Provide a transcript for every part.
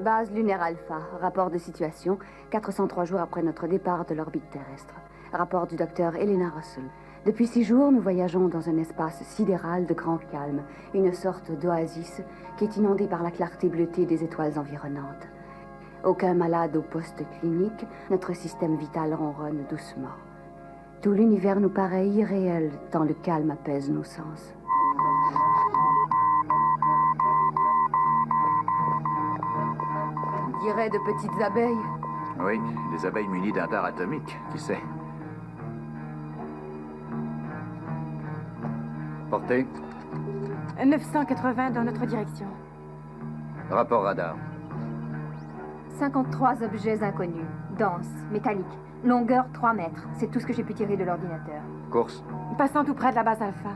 Base lunaire Alpha. Rapport de situation, 403 jours après notre départ de l'orbite terrestre. Rapport du docteur Elena Russell. Depuis 6 jours, nous voyageons dans un espace sidéral de grand calme, une sorte d'oasis qui est inondée par la clarté bleutée des étoiles environnantes. Aucun malade au poste clinique, notre système vital ronronne doucement. Tout l'univers nous paraît irréel tant le calme apaise nos sens. On dirait de petites abeilles. Oui, des abeilles munies d'un dard atomique, qui sait. Portée. 980 dans notre direction. Rapport radar. 53 objets inconnus, denses, métalliques, longueur 3 mètres. C'est tout ce que j'ai pu tirer de l'ordinateur. Course. Passant tout près de la base Alpha.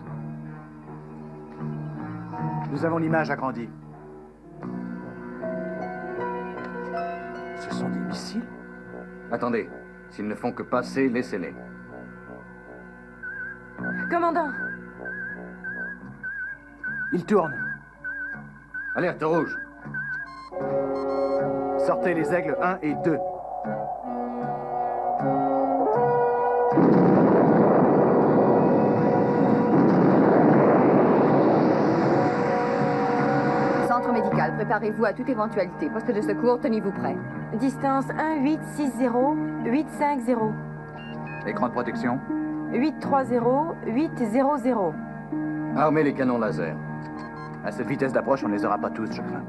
Nous avons l'image agrandie. Ce sont des missiles? Attendez. S'ils ne font que passer, laissez-les. Commandant! Ils tournent. Alerte rouge. Sortez les aigles 1 et 2. Centre médical, préparez-vous à toute éventualité. Poste de secours, tenez-vous prêt. Distance 1860-850. Écran de protection. 830-800. Armez les canons laser. À cette vitesse d'approche, on ne les aura pas tous, je crains.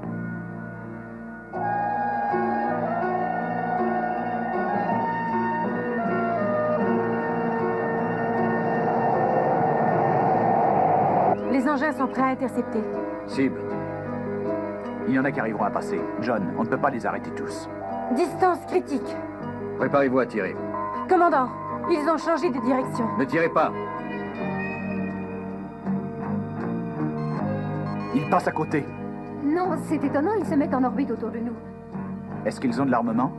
Les engins sont prêts à intercepter. Cible. Il y en a qui arriveront à passer. John, on ne peut pas les arrêter tous. Distance critique. Préparez-vous à tirer. Commandant, ils ont changé de direction. Ne tirez pas. Ils passent à côté. Non, c'est étonnant, ils se mettent en orbite autour de nous. Est-ce qu'ils ont de l'armement?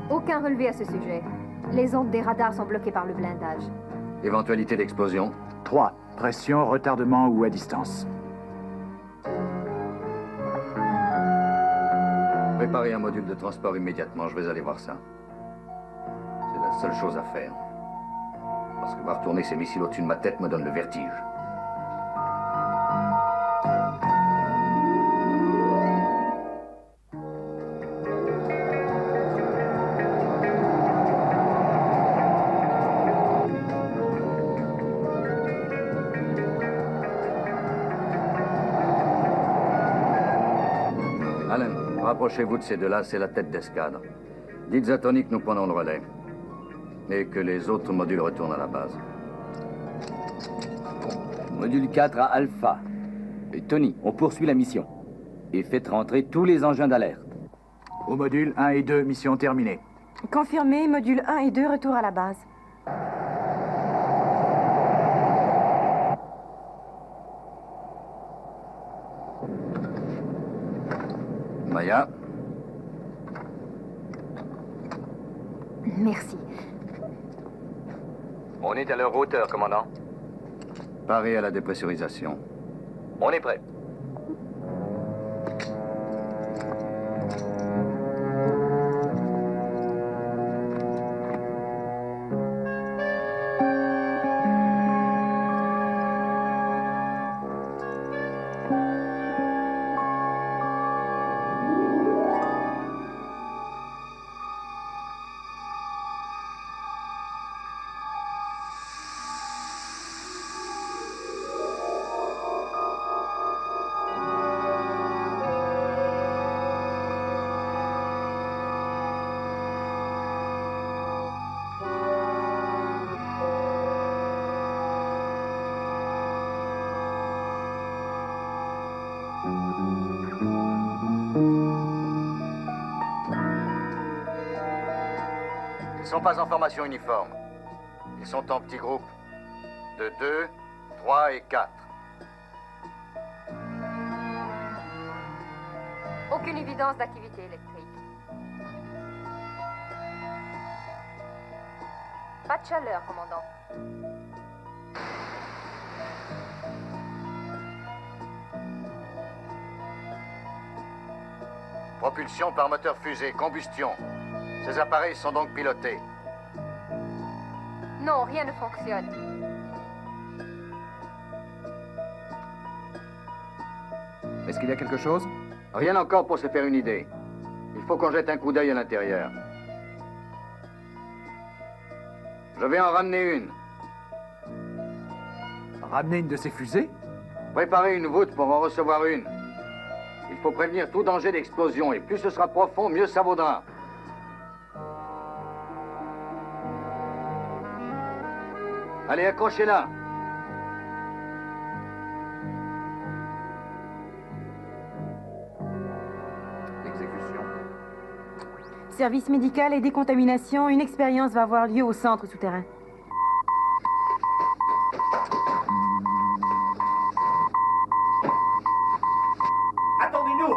Aucun relevé à ce sujet. Les ondes des radars sont bloquées par le blindage. Éventualité d'explosion. 3. Pression, retardement ou à distance. Préparez un module de transport immédiatement, je vais aller voir ça. C'est la seule chose à faire. Parce que voir tourner ces missiles au-dessus de ma tête me donne le vertige. Allen, rapprochez-vous de ces deux-là, c'est la tête d'escadre. Dites à Tony que nous prenons le relais. Et que les autres modules retournent à la base. Module 4 à Alpha. Et Tony, on poursuit la mission. Et faites rentrer tous les engins d'alerte. Au module 1 et 2, mission terminée. Confirmé, module 1 et 2, retour à la base. Maya, Merci. On est à leur hauteur, commandant. parez à la dépressurisation. On est prêt. Ils sont pas en formation uniforme. Ils sont en petits groupes. De 2, 3 et 4. Aucune évidence d'activité électrique. Pas de chaleur, commandant. Propulsion par moteur fusée, combustion. Ces appareils sont donc pilotés. Non, rien ne fonctionne. Est-ce qu'il y a quelque chose? Rien encore pour se faire une idée. Il faut qu'on jette un coup d'œil à l'intérieur. Je vais en ramener une. Ramener une de ces fusées? Préparez une voûte pour en recevoir une. Il faut prévenir tout danger d'explosion, et plus ce sera profond, mieux ça vaudra. Allez, accrochez-la. Exécution. Service médical et décontamination, une expérience va avoir lieu au centre souterrain. Attendez-nous!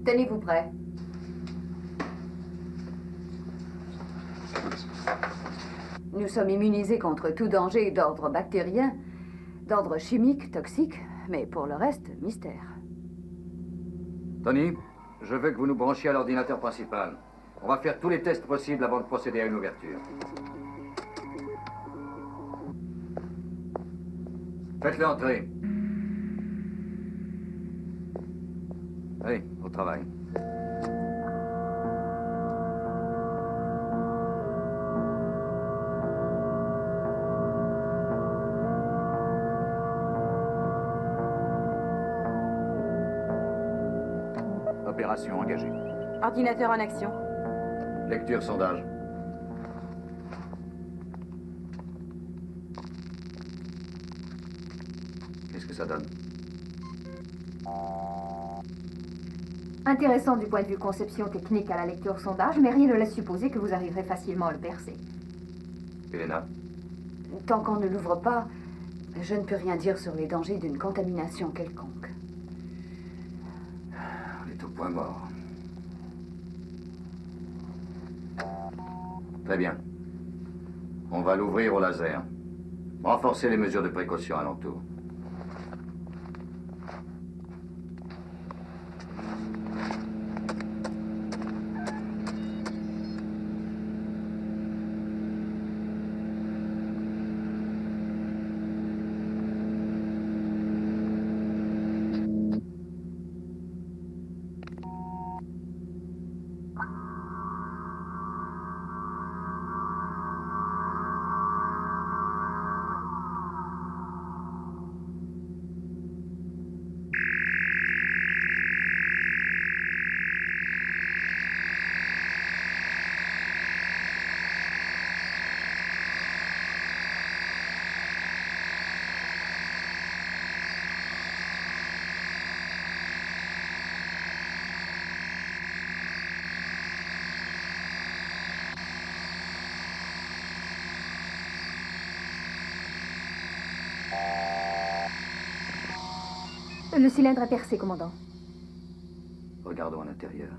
Tenez-vous prêt. Nous sommes immunisés contre tout danger d'ordre bactérien, d'ordre chimique, toxique, mais pour le reste, mystère. Tony, je veux que vous nous branchiez à l'ordinateur principal. On va faire tous les tests possibles avant de procéder à une ouverture. Faites-le entrer. Allez, au travail. Opération engagée. Ordinateur en action. Lecture sondage. Qu'est-ce que ça donne? Intéressant du point de vue conception technique à la lecture sondage, mais rien ne laisse supposer que vous arriverez facilement à le percer. Elena? Tant qu'on ne l'ouvre pas, je ne peux rien dire sur les dangers d'une contamination quelconque. On est au point mort. Très bien. On va l'ouvrir au laser. Renforcer les mesures de précaution alentour. Le cylindre est percé, commandant. Regardons à l'intérieur.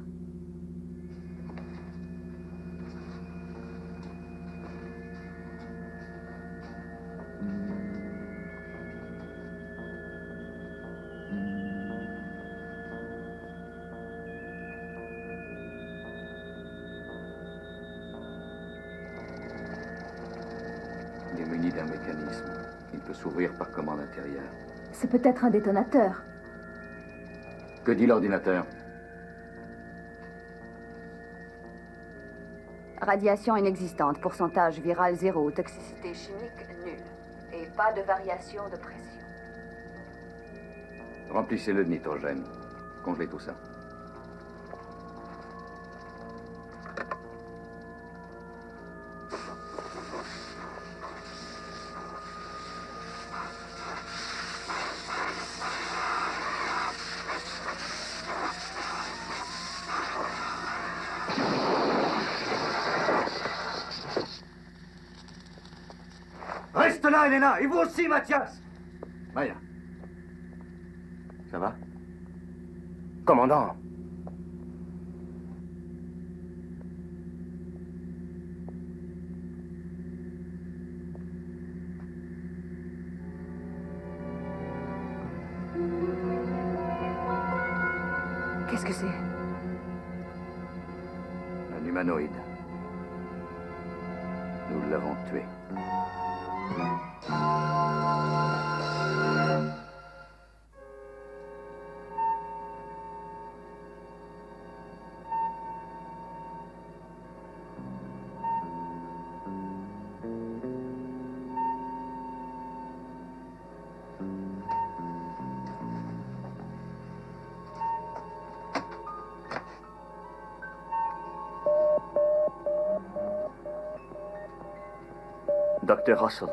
Il est muni d'un mécanisme. Il peut s'ouvrir par commande intérieure. C'est peut-être un détonateur. Que dit l'ordinateur? Radiation inexistante, pourcentage viral 0, toxicité chimique nulle. Et pas de variation de pression. Remplissez-le de nitrogène. Congelez tout ça. Reste là, Elena, et vous aussi, Mathias. Maya. Ça va? Commandant. Qu'est-ce que c'est? Un humanoïde. Nous l'avons tué. Dr. Russell.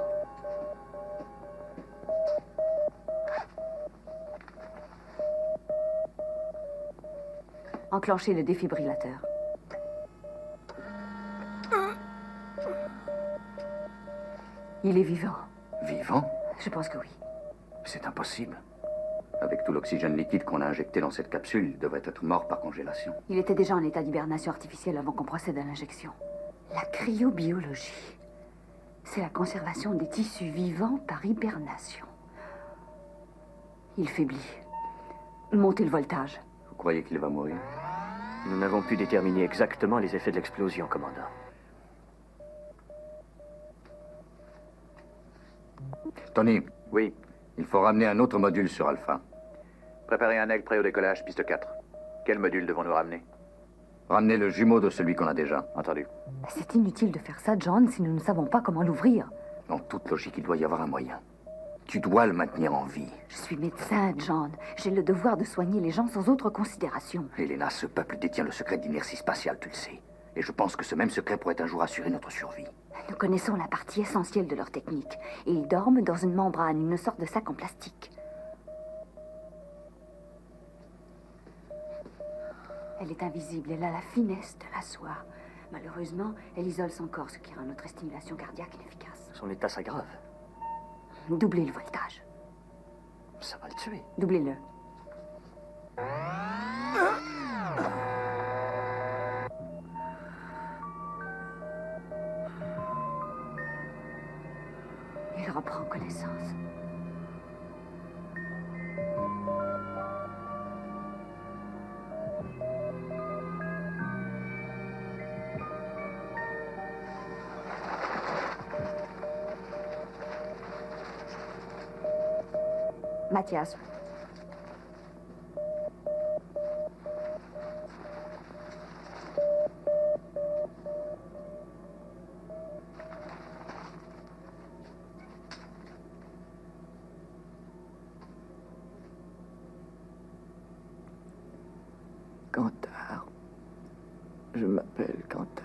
Enclenchez le défibrillateur. Il est vivant. Vivant? Je pense que oui. C'est impossible. Avec tout l'oxygène liquide qu'on a injecté dans cette capsule, il devrait être mort par congélation. Il était déjà en état d'hibernation artificielle avant qu'on procède à l'injection. La cryobiologie, c'est la conservation des tissus vivants par hibernation. Il faiblit. Montez le voltage. Vous croyez qu'il va mourir? Nous n'avons pu déterminer exactement les effets de l'explosion, commandant. Tony, Oui. il faut ramener un autre module sur Alpha. Préparez un aigle prêt au décollage, piste 4. Quel module devons-nous ramener? Ramenez le jumeau de celui qu'on a déjà. Entendu. C'est inutile de faire ça, John, si nous ne savons pas comment l'ouvrir. Dans toute logique, il doit y avoir un moyen. Tu dois le maintenir en vie. Je suis médecin, John. J'ai le devoir de soigner les gens sans autre considération. Elena, ce peuple détient le secret d'inertie spatiale, tu le sais. Et je pense que ce même secret pourrait un jour assurer notre survie. Nous connaissons la partie essentielle de leur technique. Et ils dorment dans une membrane, une sorte de sac en plastique. Elle est invisible, elle a la finesse de la soie. Malheureusement, elle isole son corps, ce qui rend notre stimulation cardiaque inefficace. Son état s'aggrave. Doublez le voltage. Ça va le tuer. Doublez-le. Il reprend connaissance. Mathias. Cantar. Je m'appelle Cantar.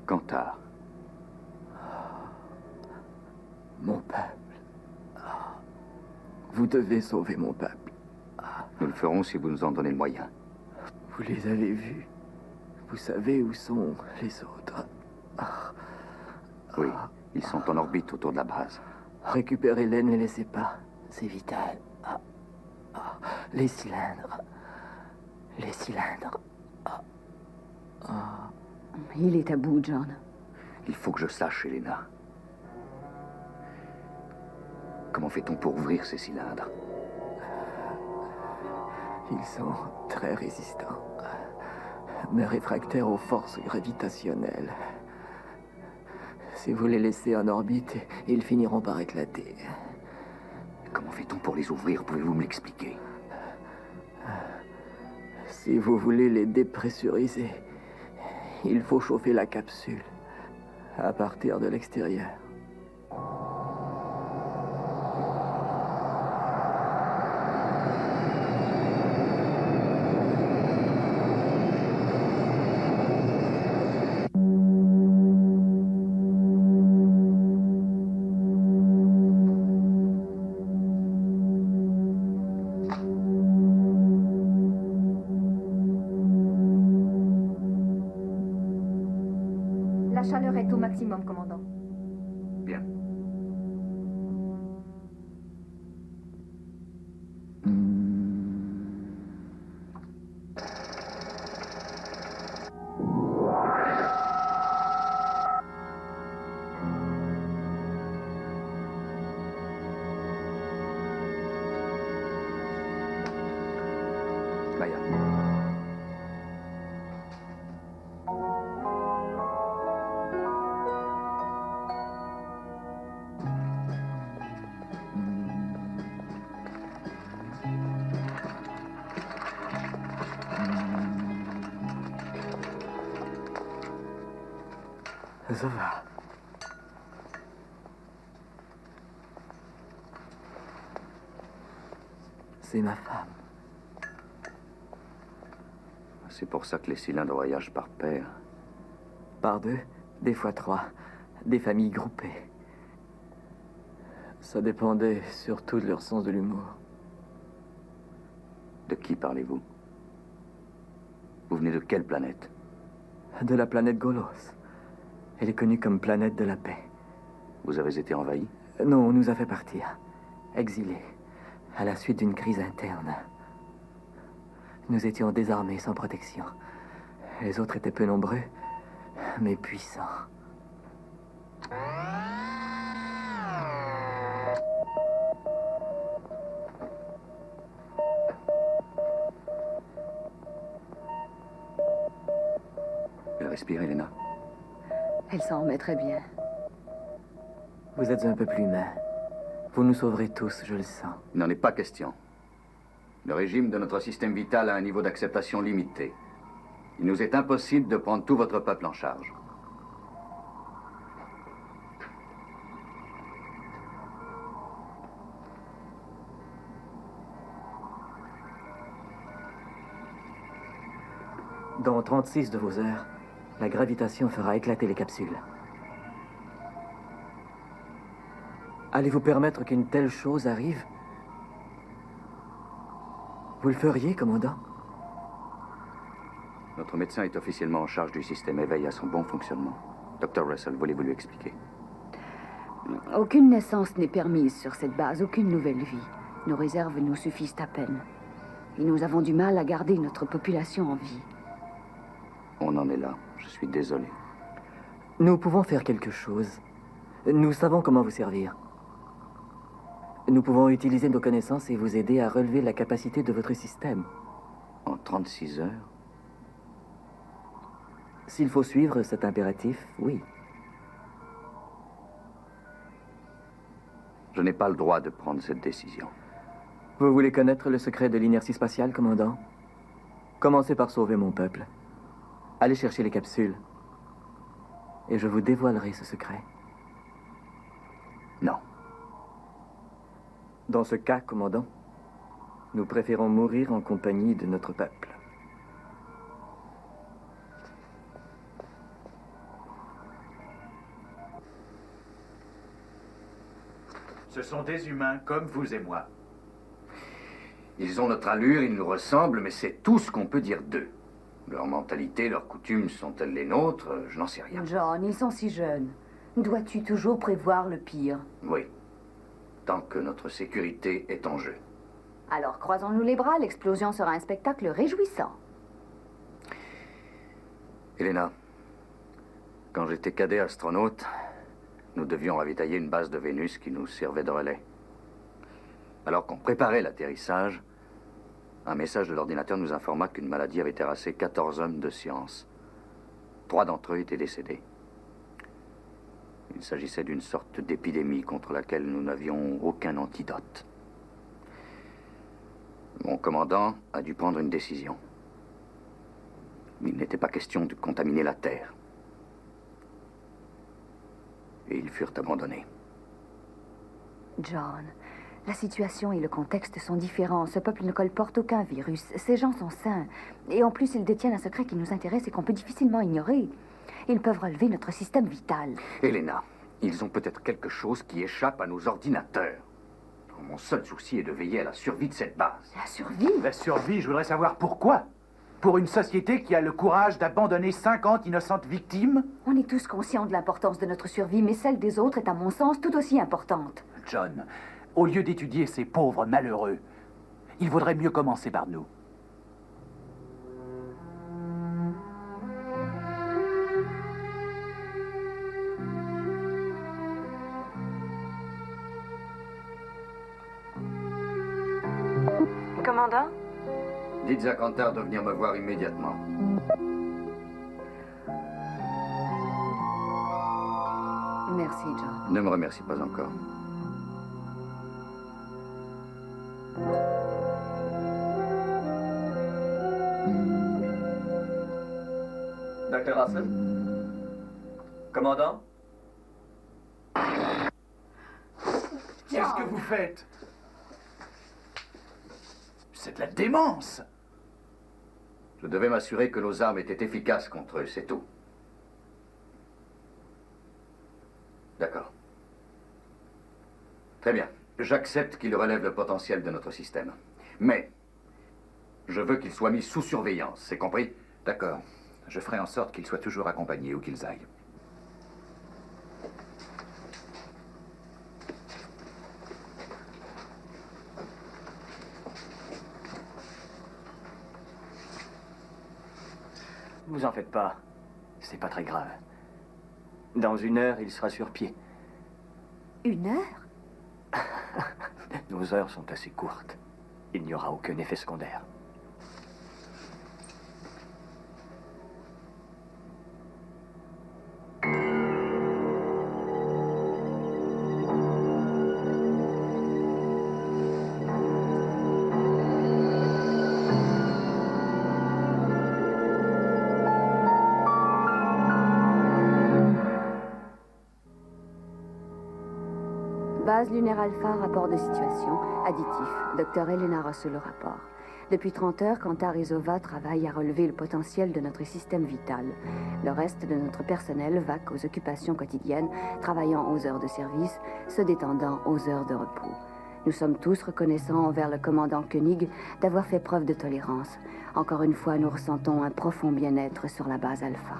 Cantar. Mon peuple. Vous devez sauver mon peuple. Nous le ferons si vous nous en donnez le moyen. Vous les avez vus. Vous savez où sont les autres. Oui, ils sont en orbite autour de la base. Récupérez-les, ne les laissez pas. C'est vital. Les cylindres. Les cylindres. Il est à bout, John. Il faut que je sache, Elena. Comment fait-on pour ouvrir ces cylindres? Ils sont très résistants, mais réfractaires aux forces gravitationnelles. Si vous les laissez en orbite, ils finiront par éclater. Comment fait-on pour les ouvrir? Pouvez-vous me l'expliquer? Si vous voulez les dépressuriser, Il faut chauffer la capsule à partir de l'extérieur. La chaleur est au maximum, commandant. Bien. Maya. Ça va. C'est ma femme. C'est pour ça que les cylindres voyagent par paire. Par deux, des fois trois. Des familles groupées. Ça dépendait surtout de leur sens de l'humour. De qui parlez-vous? Vous venez de quelle planète? De la planète Golos. Elle est connue comme planète de la paix. Vous avez été envahi? Non, on nous a fait partir. Exilés. À la suite d'une crise interne. Nous étions désarmés, sans protection. Les autres étaient peu nombreux, mais puissants. Elle respire, Elena. Elle s'en remet très bien. Vous êtes un peu plus humain. Vous nous sauverez tous, je le sens. Il n'en est pas question. Le régime de notre système vital a un niveau d'acceptation limité. Il nous est impossible de prendre tout votre peuple en charge. Dans 36 de vos heures, la gravitation fera éclater les capsules. Allez-vous permettre qu'une telle chose arrive? Vous le feriez, commandant? Notre médecin est officiellement en charge du système éveil à son bon fonctionnement. Dr. Russell, voulez-vous lui expliquer? Aucune naissance n'est permise sur cette base, aucune nouvelle vie. Nos réserves nous suffisent à peine. Et nous avons du mal à garder notre population en vie. On en est là. Je suis désolé. Nous pouvons faire quelque chose. Nous savons comment vous servir. Nous pouvons utiliser nos connaissances et vous aider à relever la capacité de votre système. En 36 heures? S'il faut suivre cet impératif, oui. Je n'ai pas le droit de prendre cette décision. Vous voulez connaître le secret de l'inertie spatiale, commandant? Commencez par sauver mon peuple. Allez chercher les capsules. Et je vous dévoilerai ce secret. Non. Dans ce cas, commandant, nous préférons mourir en compagnie de notre peuple. Ce sont des humains comme vous et moi. Ils ont notre allure, ils nous ressemblent, mais c'est tout ce qu'on peut dire d'eux. Leur mentalité, leurs coutumes sont-elles les nôtres? Je n'en sais rien. John, ils sont si jeunes. Dois-tu toujours prévoir le pire? Oui. Tant que notre sécurité est en jeu. Alors croisons-nous les bras, l'explosion sera un spectacle réjouissant. Elena, quand j'étais cadet astronaute, nous devions ravitailler une base de Vénus qui nous servait de relais. Alors qu'on préparait l'atterrissage, un message de l'ordinateur nous informa qu'une maladie avait terrassé 14 hommes de science. 3 d'entre eux étaient décédés. Il s'agissait d'une sorte d'épidémie contre laquelle nous n'avions aucun antidote. Mon commandant a dû prendre une décision. Il n'était pas question de contaminer la Terre. Et ils furent abandonnés. John, la situation et le contexte sont différents. Ce peuple ne colporte aucun virus. Ces gens sont sains. Et en plus, ils détiennent un secret qui nous intéresse et qu'on peut difficilement ignorer. Ils peuvent relever notre système vital. Helena, ils ont peut-être quelque chose qui échappe à nos ordinateurs. Mon seul souci est de veiller à la survie de cette base. La survie? La survie, je voudrais savoir pourquoi. Pour une société qui a le courage d'abandonner 50 innocentes victimes? On est tous conscients de l'importance de notre survie, mais celle des autres est, à mon sens, tout aussi importante. John, au lieu d'étudier ces pauvres malheureux, il vaudrait mieux commencer par nous. Commandant? Dites à Cantar de venir me voir immédiatement. Merci, John. Ne me remercie pas encore. Docteur Russell? Commandant? Qu'est-ce que vous faites? C'est de la démence! Je devais m'assurer que nos armes étaient efficaces contre eux, c'est tout. D'accord. Très bien. J'accepte qu'il relève le potentiel de notre système. Mais, je veux qu'il soit mis sous surveillance, c'est compris? D'accord. Je ferai en sorte qu'ils soient toujours accompagnés où qu'ils aillent. Vous en faites pas. C'est pas très grave. Dans 1 heure, il sera sur pied. 1 heure? Nos heures sont assez courtes. Il n'y aura aucun effet secondaire. Base lunaire Alpha, rapport de situation. Additif. Docteur Helena Russell le rapport. Depuis 30 heures, Cantar et Zova travaillent à relever le potentiel de notre système vital. Le reste de notre personnel vaque aux occupations quotidiennes, travaillant aux heures de service, se détendant aux heures de repos. Nous sommes tous reconnaissants envers le commandant Koenig d'avoir fait preuve de tolérance. Encore une fois, nous ressentons un profond bien-être sur la base Alpha.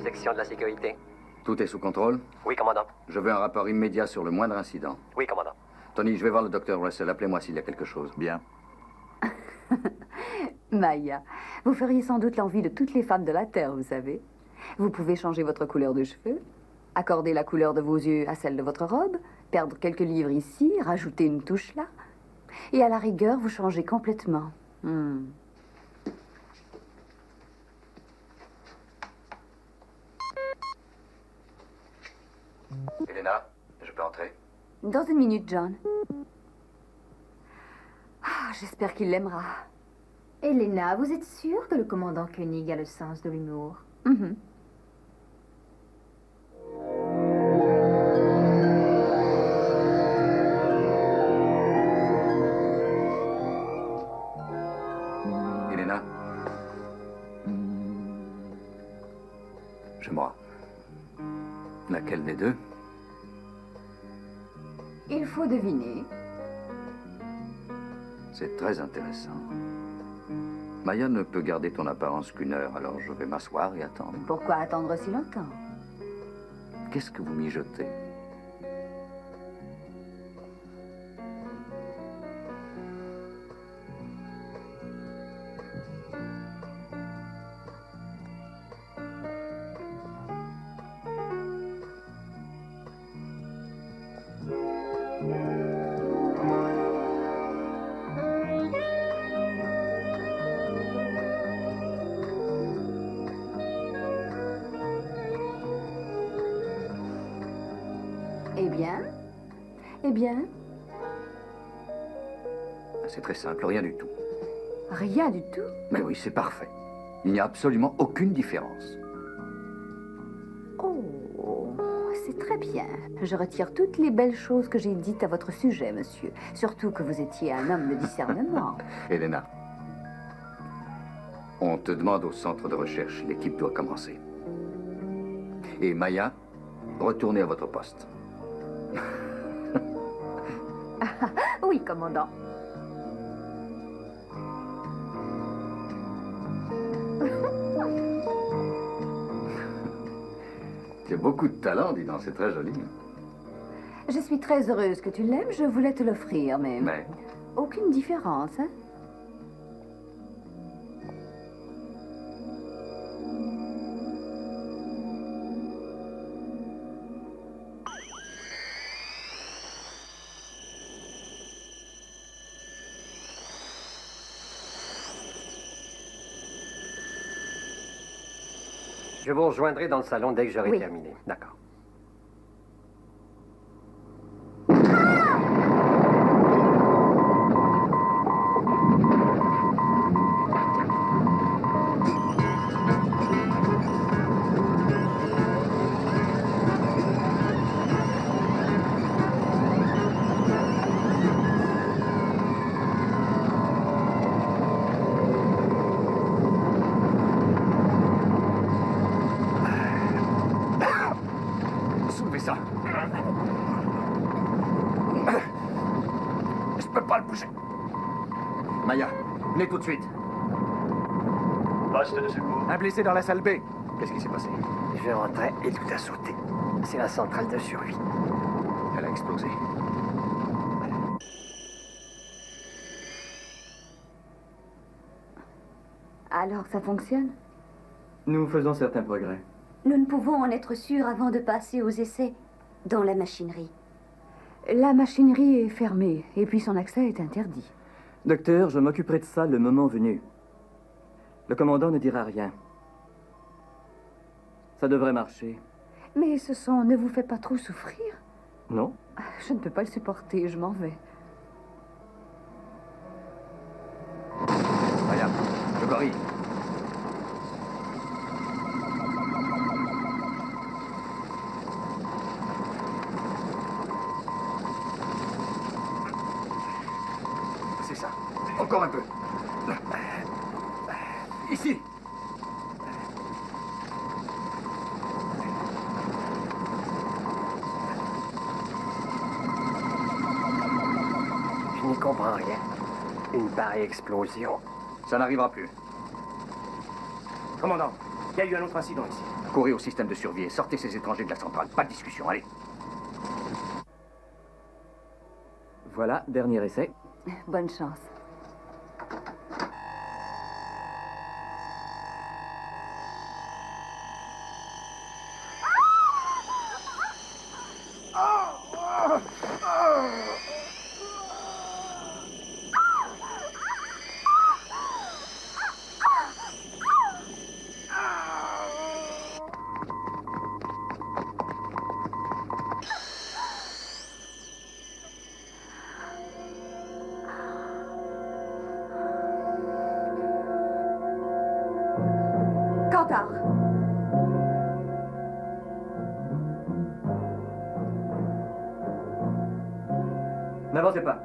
Section de la sécurité. Tout est sous contrôle? Oui, commandant. Je veux un rapport immédiat sur le moindre incident. Oui, commandant. Tony, je vais voir le docteur Russell. Appelez-moi s'il y a quelque chose. Bien. Maya, vous feriez sans doute l'envie de toutes les femmes de la Terre, vous savez. Vous pouvez changer votre couleur de cheveux, accorder la couleur de vos yeux à celle de votre robe, perdre quelques livres ici, rajouter une touche là. Et à la rigueur, vous changez complètement. Helena, je peux entrer? Dans 1 minute, John. Ah, j'espère qu'il l'aimera. Helena, vous êtes sûre que le commandant Koenig a le sens de l'humour? Mhm. Helena? Je moi. Laquelle des deux? Il faut deviner. C'est très intéressant. Maya ne peut garder ton apparence qu'1 heure, alors je vais m'asseoir et attendre. Pourquoi attendre si longtemps? Qu'est-ce que vous mijotez? Eh bien? Eh bien? C'est très simple, rien du tout. Rien du tout. Mais oui, c'est parfait. Il n'y a absolument aucune différence. Oh, c'est très bien. Je retire toutes les belles choses que j'ai dites à votre sujet, monsieur. Surtout que vous étiez un homme de discernement. Elena, on te demande au centre de recherche. L'équipe doit commencer. Et Maya, retournez à votre poste. Oui, commandant. Tu as beaucoup de talent, dis donc, c'est très joli. Je suis très heureuse que tu l'aimes. Je voulais te l'offrir, mais... Mais Aucune différence, hein? Je vous rejoindrai dans le salon dès que j'aurai Oui. terminé. D'accord. soulevez ça. Je peux pas le bouger. Maya, venez tout de suite. Poste de secours. Un blessé dans la salle B. Qu'est-ce qui s'est passé? Je rentrais et tout a sauté. C'est la centrale de survie. Elle a explosé. Alors, ça fonctionne? Nous faisons certains progrès. Nous ne pouvons en être sûrs avant de passer aux essais dans la machinerie. La machinerie est fermée, et puis son accès est interdit. Docteur, je m'occuperai de ça le moment venu. Le commandant ne dira rien. Ça devrait marcher. Mais ce son ne vous fait pas trop souffrir? Non? Je ne peux pas le supporter, je m'en vais. Maya, le gorille. C'est ça. Encore un peu. Ici. Je n'y comprends rien. Une pareille explosion. Ça n'arrivera plus. Commandant, il y a eu un autre incident ici. Courez au système de survie et sortez ces étrangers de la centrale. Pas de discussion, allez. Voilà, dernier essai. Bonne chance. Cantar. N'avancez pas.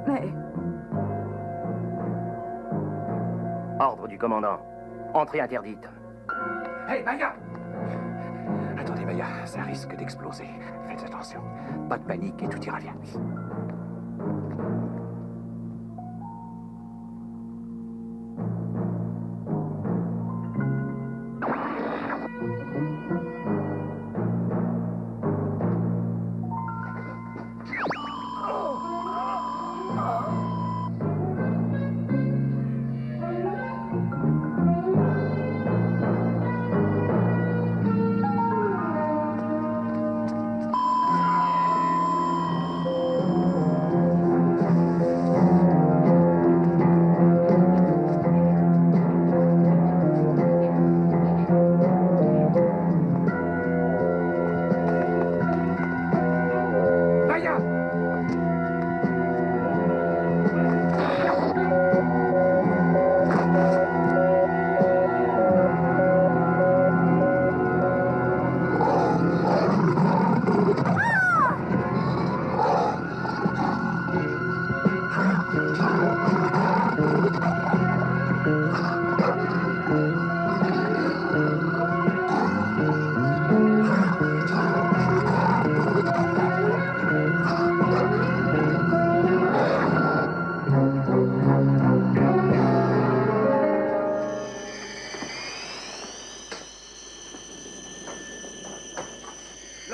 Mais Ordre du commandant. Entrée interdite. Hey, Maya! Attendez, Maya, ça risque d'exploser. Faites attention. Pas de panique et tout ira bien.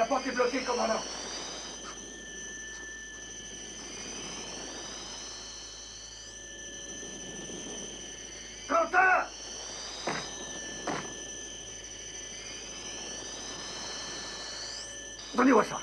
porte est bloquée, commandant. Quentin! Donnez-moi ça.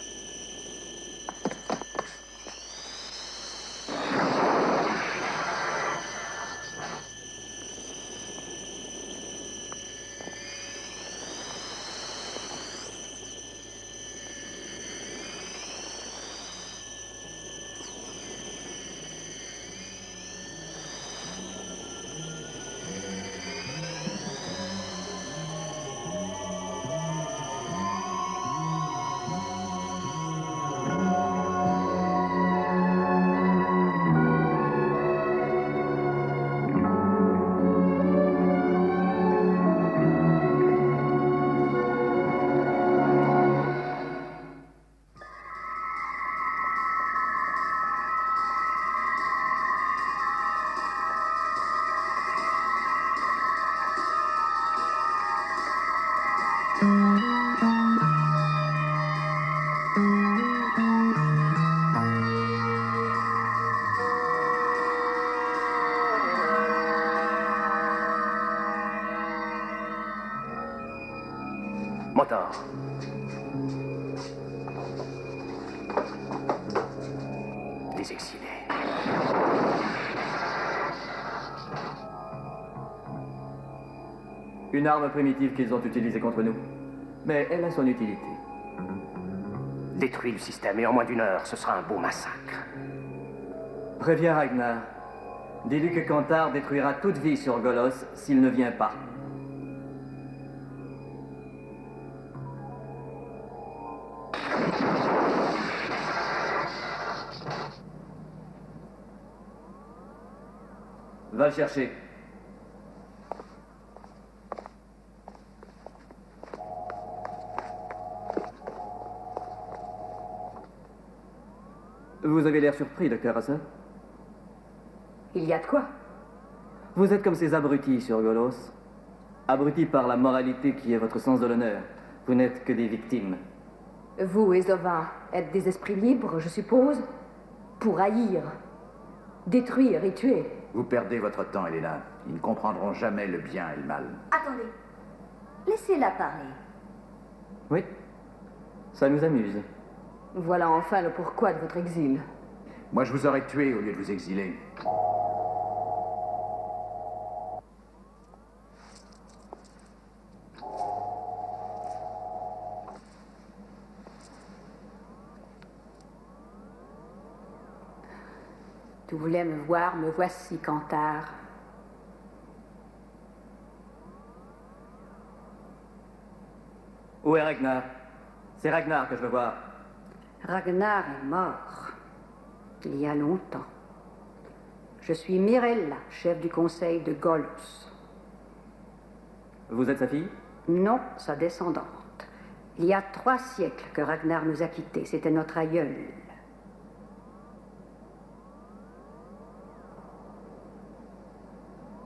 Moteur. Les exilés. Une arme primitive qu'ils ont utilisée contre nous. Mais elle a son utilité. Détruis le système et en moins d'une heure, ce sera un beau massacre. Préviens Ragnar. Dis-lui que Kantar détruira toute vie sur Golos s'il ne vient pas. Va le chercher. Vous avez l'air surpris, Dr. Russell. Il y a de quoi? Vous êtes comme ces abrutis sur Golos. Abrutis par la moralité qui est votre sens de l'honneur. Vous n'êtes que des victimes. Vous et Zova êtes des esprits libres, je suppose, pour haïr, détruire et tuer. Vous perdez votre temps, Elena. Ils ne comprendront jamais le bien et le mal. Attendez. Laissez-la parler. Oui, ça nous amuse. Voilà enfin le pourquoi de votre exil. Moi, je vous aurais tué au lieu de vous exiler. Tu voulais me voir, me voici, Kantar. Où est Ragnar? C'est Ragnar que je veux voir. Ragnar est mort. Il y a longtemps. Je suis Mirella, chef du conseil de Golos. Vous êtes sa fille? Non, sa descendante. Il y a 3 siècles que Ragnar nous a quittés. C'était notre aïeul.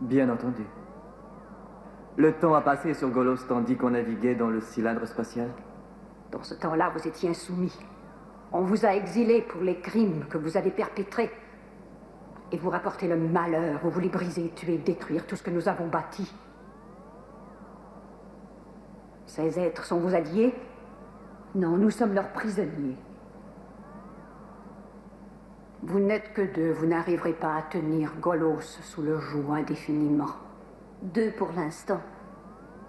Bien entendu. Le temps a passé sur Golos tandis qu'on naviguait dans le cylindre spatial. Dans ce temps-là, vous étiez insoumis. On vous a exilés pour les crimes que vous avez perpétrés. Et vous rapportez le malheur. Vous voulez briser, tuer, détruire tout ce que nous avons bâti. Ces êtres sont vos alliés? Non, nous sommes leurs prisonniers. Vous n'êtes que 2, vous n'arriverez pas à tenir Golos sous le joug indéfiniment. 2 pour l'instant.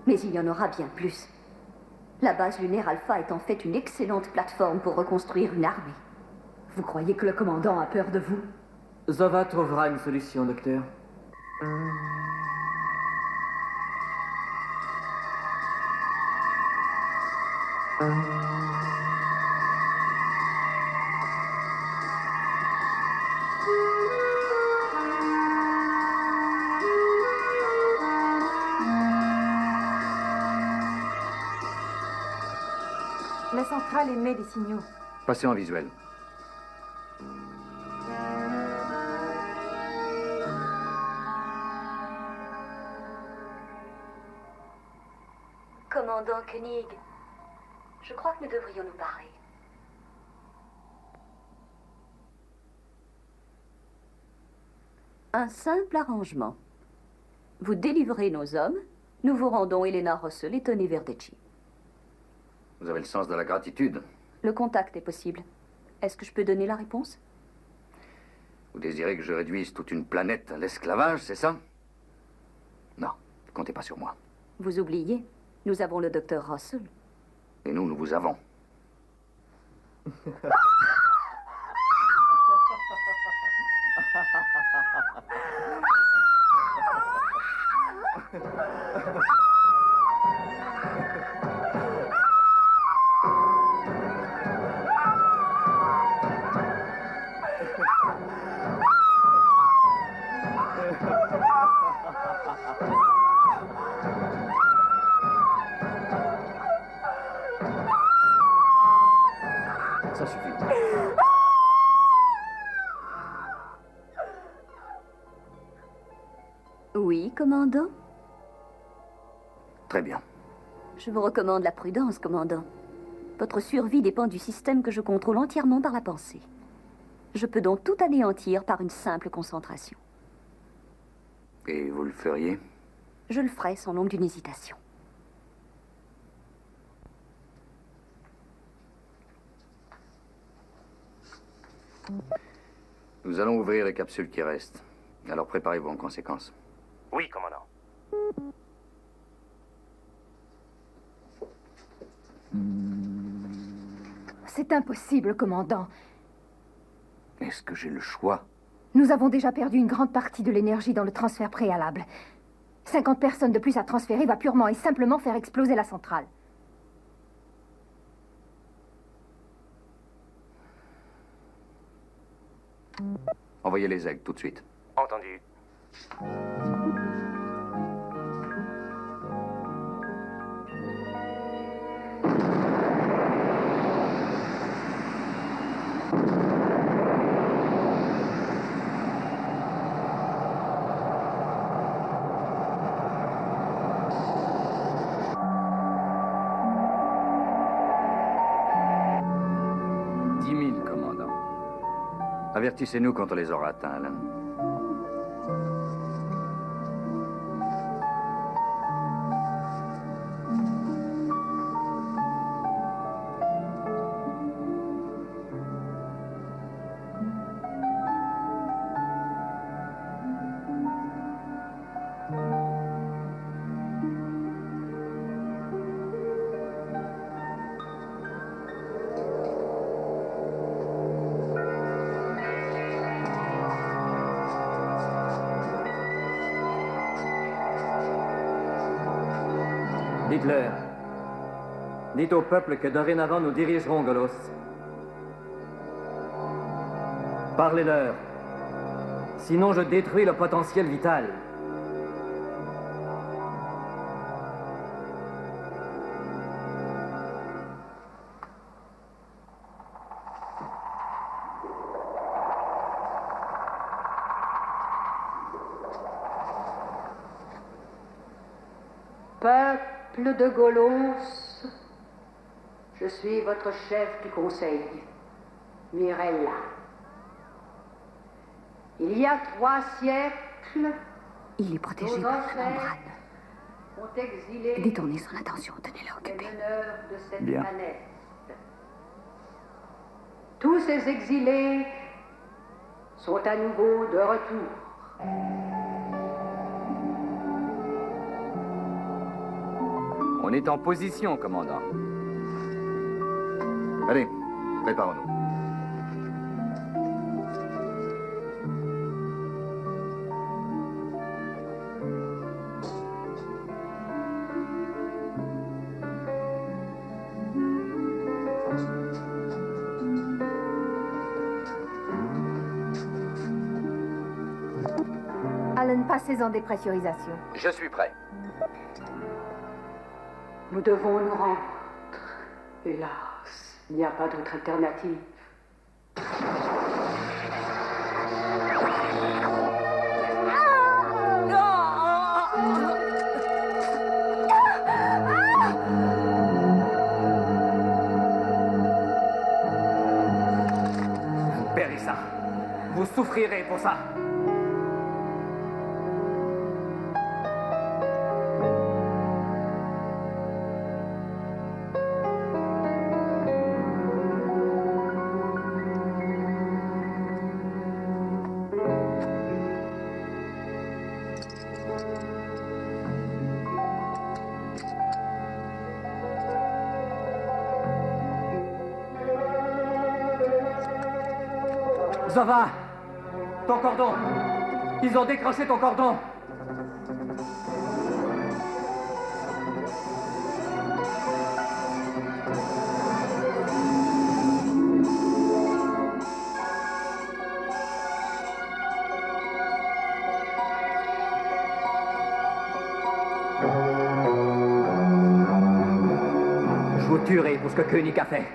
Mais il y en aura bien plus. La base lunaire Alpha est en fait une excellente plateforme pour reconstruire une armée. Vous croyez que le commandant a peur de vous? Zova trouvera une solution, docteur. La centrale émet des signaux. Passez en visuel. Commandant Koenig, Je crois que nous devrions nous parler. Un simple arrangement. Vous délivrez nos hommes, nous vous rendons Elena Russell et Tony Verdecci. Vous avez le sens de la gratitude. Le contact est possible. Est-ce que je peux donner la réponse? Vous désirez que je réduise toute une planète à l'esclavage, c'est ça? Non, ne comptez pas sur moi. Vous oubliez, nous avons le docteur Russell. Et nous vous avons. Ça suffit. Oui, commandant? Très bien. Je vous recommande la prudence, commandant. Votre survie dépend du système que je contrôle entièrement par la pensée. Je peux donc tout anéantir par une simple concentration. Et vous le feriez? Je le ferai sans l'ombre d'une hésitation. Nous allons ouvrir les capsules qui restent. Alors préparez-vous en conséquence. Oui, commandant. C'est impossible, commandant. Est-ce que j'ai le choix? Nous avons déjà perdu une grande partie de l'énergie dans le transfert préalable. 50 personnes de plus à transférer va purement et simplement faire exploser la centrale. Envoyez les aigles tout de suite. Entendu. Avertissez-nous quand on les aura atteints, Alan. Dites-leur. Dites au peuple que dorénavant nous dirigerons Golos. Parlez-leur. Sinon je détruis le potentiel vital. Peuple de Golos, je suis votre chef du conseil, Mirella. Il y a 3 siècles, Il est protégé nos par la ancêtres membrane. ont exilé Détournez son attention, tenez-le les occupé. meneurs de cette Bien. planète. Tous ces exilés sont à nouveau de retour. On est en position, commandant. Allez, préparons-nous. Alan, passez en dépressurisation. Je suis prêt. Nous devons nous rendre. Hélas, il n'y a pas d'autre alternative. Vous souffrirez pour ça. Zova! Ton cordon! Ils ont décroché ton cordon! Je vous tuerai pour ce que Koenig a fait.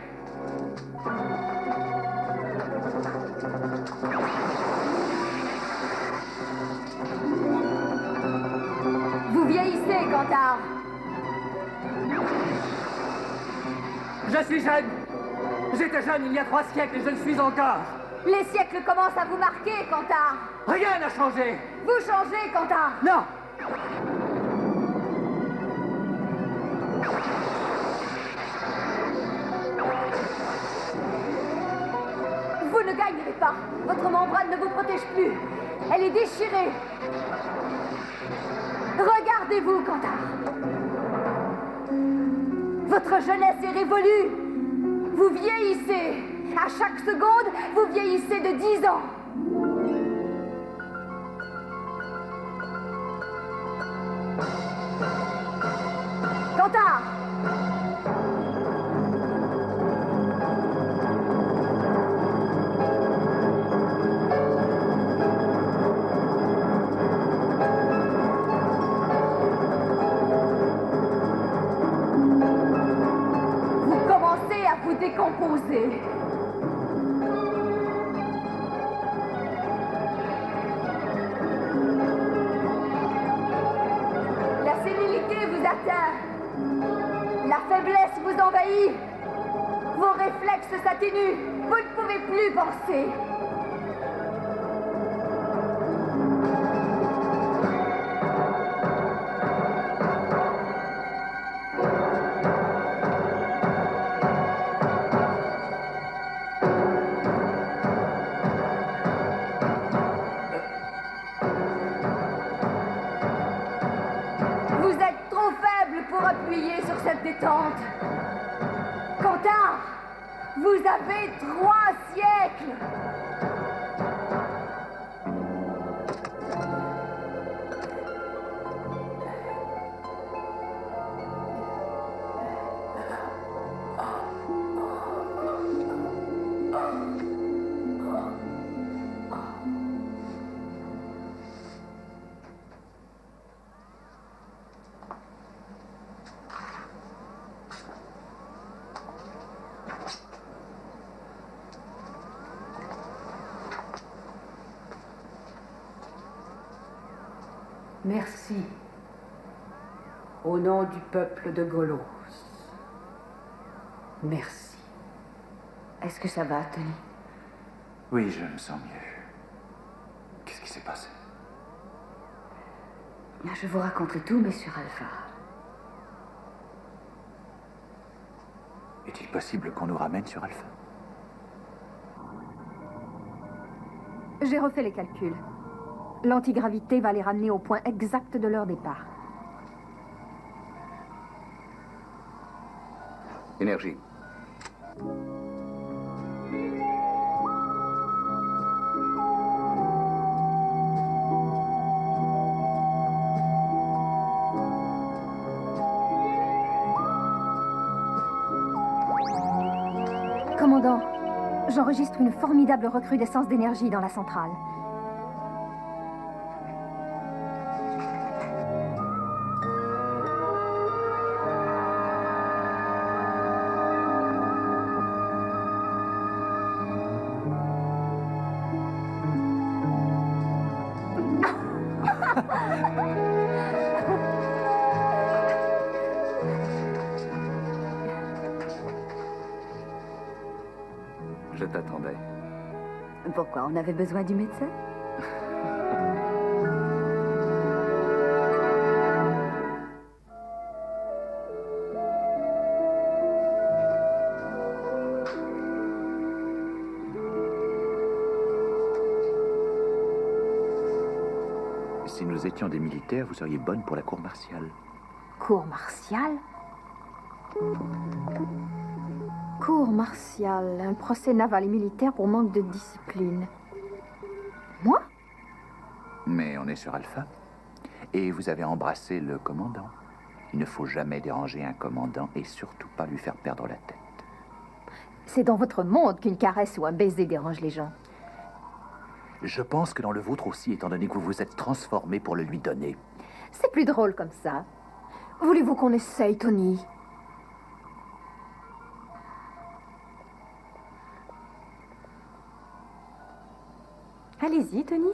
Cantar. Je suis jeune. J'étais jeune il y a 3 siècles et je le suis encore. Les siècles commencent à vous marquer, Cantar. Rien n'a changé. Vous changez, Cantar. Non. Vous ne gagnerez pas. Votre membrane ne vous protège plus. Elle est déchirée. Regardez-vous, Cantar. Votre jeunesse est révolue. Vous vieillissez. À chaque seconde, vous vieillissez de 10 ans. Cantar. Décomposé. La sénilité vous atteint. La faiblesse vous envahit. Vos réflexes s'atténuent. Vous ne pouvez plus penser. Sur cette détente. Cantar, vous avez 3 siècles. Merci. Au nom du peuple de Golos. Merci. Est-ce que ça va, Tony? Oui, je me sens mieux. Qu'est-ce qui s'est passé? Je vous raconterai tout, monsieur Alpha. Est-il possible qu'on nous ramène sur Alpha? J'ai refait les calculs. L'antigravité va les ramener au point exact de leur départ. Énergie. Commandant, j'enregistre une formidable recrudescence d'énergie dans la centrale. Je t'attendais. Pourquoi? On avait besoin du médecin? Si nous étions des militaires, vous seriez bonne pour la cour martiale. Cour martiale? Cour martiale, un procès naval et militaire pour manque de discipline. Moi? Mais on est sur Alpha. Et vous avez embrassé le commandant. Il ne faut jamais déranger un commandant et surtout pas lui faire perdre la tête. C'est dans votre monde qu'une caresse ou un baiser dérange les gens. Je pense que dans le vôtre aussi, étant donné que vous vous êtes transformé pour le lui donner. C'est plus drôle comme ça. Voulez-vous qu'on essaye, Tony? Allez-y, Tony.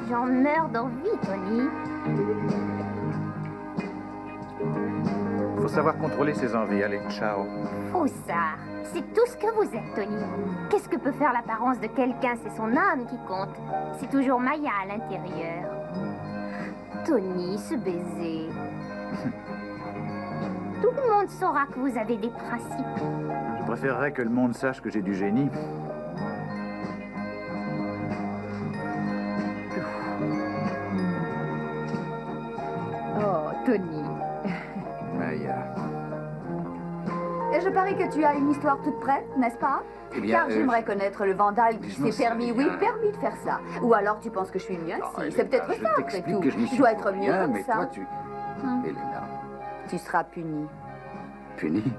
J'en meurs d'envie, Tony. Faut savoir contrôler ses envies. Allez, ciao. Foussard, c'est tout ce que vous êtes, Tony. Qu'est-ce que peut faire l'apparence de quelqu'un? C'est son âme qui compte. C'est toujours Maya à l'intérieur. Tony, ce baiser. Tout le monde saura que vous avez des principes. Je préférerais que le monde sache que j'ai du génie. Oh, Tony. Maya. Et je parie que tu as une histoire toute prête, n'est-ce pas? Eh bien, Car j'aimerais connaître le vandale qui je n'en s'est sais permis, rien. oui, permis de faire ça. Ou alors tu penses que je suis mieux ainsi. C'est peut-être Je ça, après t'explique tout. que je n'y Je suis dois pour être mieux rien, comme mais ça. toi, tu... Elena, Tu seras puni. puni?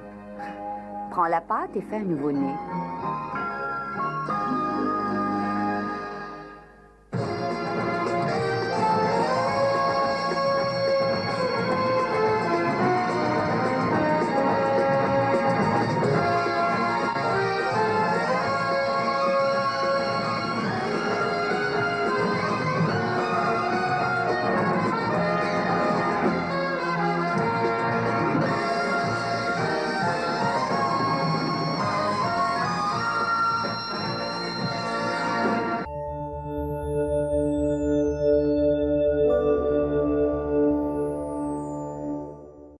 Prends la pâte et fais un nouveau-né.